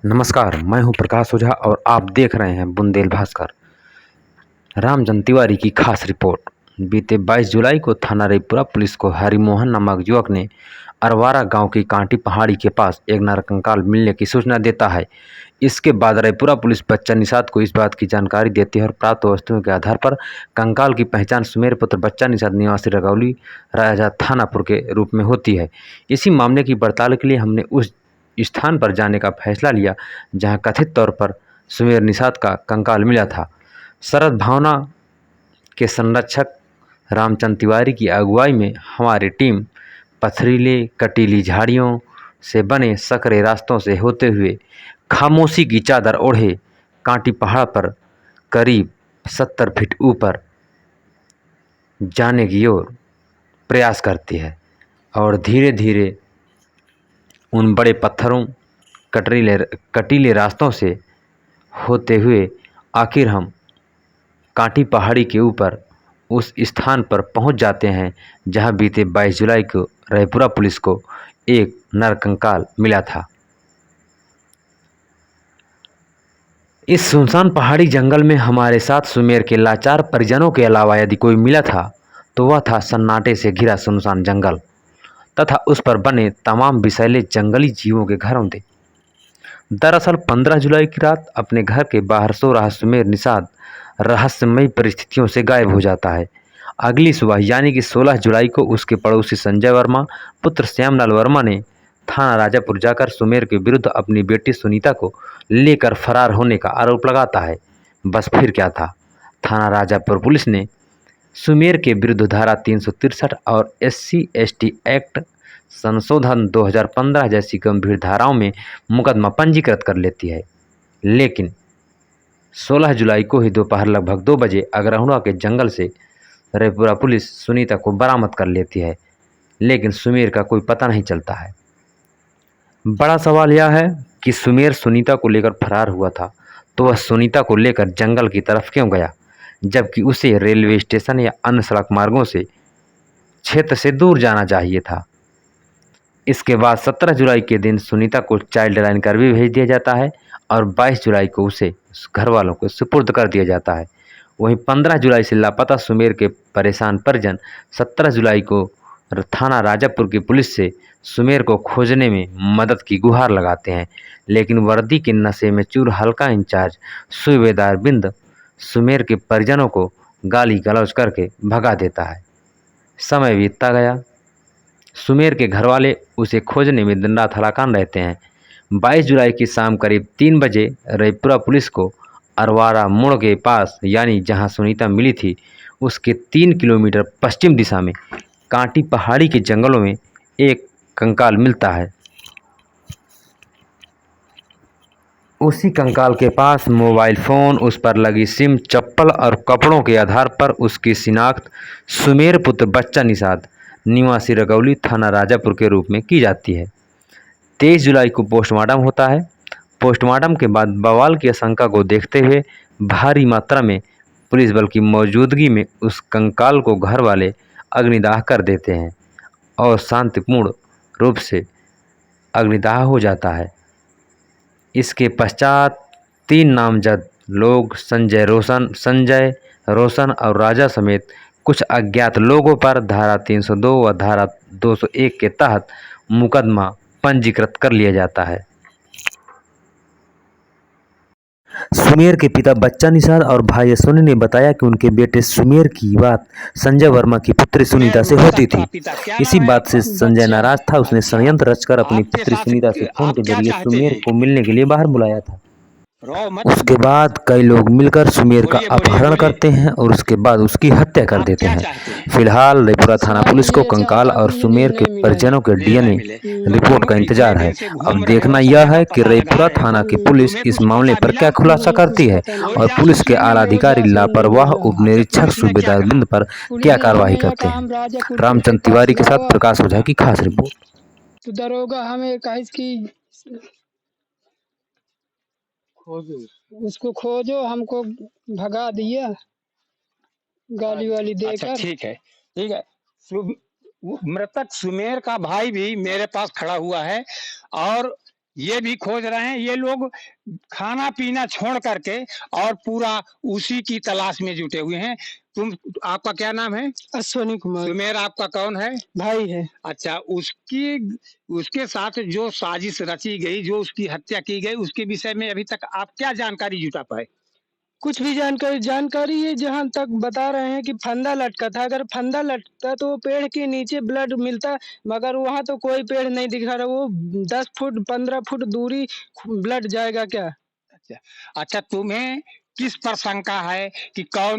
नमस्कार, मैं हूं प्रकाश ओझा और आप देख रहे हैं बुंदेल भास्कर। रामचंद्र तिवारी की खास रिपोर्ट। बीते 22 जुलाई को थाना रईपुरा पुलिस को हरिमोहन नामक युवक ने अरवारा गांव की कांटी पहाड़ी के पास एक नरकंकाल मिलने की सूचना देता है। इसके बाद रईपुरा पुलिस बच्चा निषाद को इस बात की जानकारी देती है और प्राप्त वस्तुओं के आधार पर कंकाल की पहचान सुमेर पुत्र बच्चा निषाद निवासी रगौली राजा थानापुर के रूप में होती है। इसी मामले की पड़ताल के लिए हमने उस स्थान पर जाने का फैसला लिया जहां कथित तौर पर सुमेर निषाद का कंकाल मिला था। शरद भावना के संरक्षक रामचंद्र तिवारी की अगुवाई में हमारी टीम पथरीले कटीली झाड़ियों से बने सकरे रास्तों से होते हुए खामोशी की चादर ओढ़े कांटी पहाड़ पर करीब 70 फीट ऊपर जाने की ओर प्रयास करती है और धीरे धीरे उन बड़े पत्थरों कटीले रास्तों से होते हुए आखिर हम कांटी पहाड़ी के ऊपर उस स्थान पर पहुंच जाते हैं जहां बीते 22 जुलाई को रईपुरा पुलिस को एक नरकंकाल मिला था। इस सुनसान पहाड़ी जंगल में हमारे साथ सुमेर के लाचार परिजनों के अलावा यदि कोई मिला था तो वह था सन्नाटे से घिरा सुनसान जंगल तथा उस पर बने तमाम विषैले जंगली जीवों के घरौंदे। दरअसल 15 जुलाई की रात अपने घर के बाहर सो रहा सुमेर निषाद रहस्यमयी परिस्थितियों से गायब हो जाता है। अगली सुबह यानी कि 16 जुलाई को उसके पड़ोसी संजय वर्मा पुत्र श्यामलाल वर्मा ने थाना राजापुर जाकर सुमेर के विरुद्ध अपनी बेटी सुनीता को लेकर फरार होने का आरोप लगाता है। बस फिर क्या था, थाना राजापुर पुलिस ने सुमेर के विरुद्ध धारा 363 और SC/ST एक्ट संशोधन 2015 जैसी गंभीर धाराओं में मुकदमा पंजीकृत कर लेती है। लेकिन 16 जुलाई को ही दोपहर लगभग 2 बजे अग्रहुआ के जंगल से रईपुरा पुलिस सुनीता को बरामद कर लेती है, लेकिन सुमेर का कोई पता नहीं चलता है। बड़ा सवाल यह है कि सुमेर सुनीता को लेकर फरार हुआ था तो वह सुनीता को लेकर जंगल की तरफ क्यों गया, जबकि उसे रेलवे स्टेशन या अन्य सड़क मार्गों से क्षेत्र से दूर जाना चाहिए था। इसके बाद 17 जुलाई के दिन सुनीता को चाइल्ड लाइन कर भी भेज दिया जाता है और 22 जुलाई को उसे घर वालों को सुपुर्द कर दिया जाता है। वहीं 15 जुलाई से लापता सुमेर के परेशान परिजन 17 जुलाई को थाना राजापुर की पुलिस से सुमेर को खोजने में मदद की गुहार लगाते हैं, लेकिन वर्दी के नशे में चूर हल्का इंचार्ज सूबेदार बिंद सुमेर के परिजनों को गाली गलौज करके भगा देता है। समय बीतता गया। सुमेर के घरवाले उसे खोजने में दिन रात हलाकान रहते हैं। 22 जुलाई की शाम करीब 3 बजे रईपुरा पुलिस को अरवारा मोड़ के पास यानी जहां सुनीता मिली थी उसके 3 किलोमीटर पश्चिम दिशा में कांटी पहाड़ी के जंगलों में एक कंकाल मिलता है। उसी कंकाल के पास मोबाइल फ़ोन, उस पर लगी सिम, चप्पल और कपड़ों के आधार पर उसकी शिनाख्त सुमेर पुत्र बच्चा निषाद निवासी रगौली थाना राजापुर के रूप में की जाती है। 23 जुलाई को पोस्टमार्टम होता है। पोस्टमार्टम के बाद बवाल की आशंका को देखते हुए भारी मात्रा में पुलिस बल की मौजूदगी में उस कंकाल को घर वाले अग्निदाह कर देते हैं और शांतिपूर्ण रूप से अग्निदाह हो जाता है। इसके पश्चात 3 नामजद लोग संजय रोशन और राजा समेत कुछ अज्ञात लोगों पर धारा 302 व धारा 201 के तहत मुकदमा पंजीकृत कर लिया जाता है। सुमेर के पिता बच्चा निषाद और भाई अश्विनी ने बताया कि उनके बेटे सुमेर की बात संजय वर्मा की पुत्री सुनीता से होती थी। इसी बात से संजय नाराज था। उसने षड्यंत्र रचकर अपनी पुत्री सुनीता से फोन के जरिए सुमेर को मिलने के लिए बाहर बुलाया था। उसके बाद कई लोग मिलकर सुमेर का अपहरण करते हैं और उसके बाद उसकी हत्या कर देते हैं। फिलहाल रईपुरा थाना पुलिस को कंकाल और सुमेर के परिजनों के DNA रिपोर्ट का इंतजार है। अब देखना यह है कि रईपुरा थाना की पुलिस इस मामले पर क्या खुलासा करती है और पुलिस के आला अधिकारी लापरवाह उप निरीक्षक सूबेदार बिंद पर क्या कार्रवाई करते हैं। रामचंद्र तिवारी के साथ प्रकाश ओझा की खास रिपोर्ट। तो दरोगा हमें कहा इसकी उसको खोजो, हमको भगा दिया गाली वाली देकर। अच्छा ठीक है। मृतक सुमेर का भाई भी मेरे पास खड़ा हुआ है और ये भी खोज रहे हैं। ये लोग खाना पीना छोड़ करके और पूरा उसी की तलाश में जुटे हुए हैं। आपका क्या नाम है? अश्वनी कुमार। सुमेर आपका कौन है? भाई है। अच्छा, उसके साथ जो साजिश रची गई, जो उसकी हत्या की गई, उसके विषय में अभी तक आप क्या जानकारी जुटा पाए? कुछ भी जानकारी ये जहाँ तक बता रहे हैं कि फंदा लटका था। अगर फंदा लटका तो पेड़ के नीचे ब्लड मिलता, मगर वहाँ तो कोई पेड़ नहीं दिख रहा। वो 10 फुट 15 फुट दूरी ब्लड जाएगा क्या? अच्छा, तुम्हें किस पर शंका है कि कौन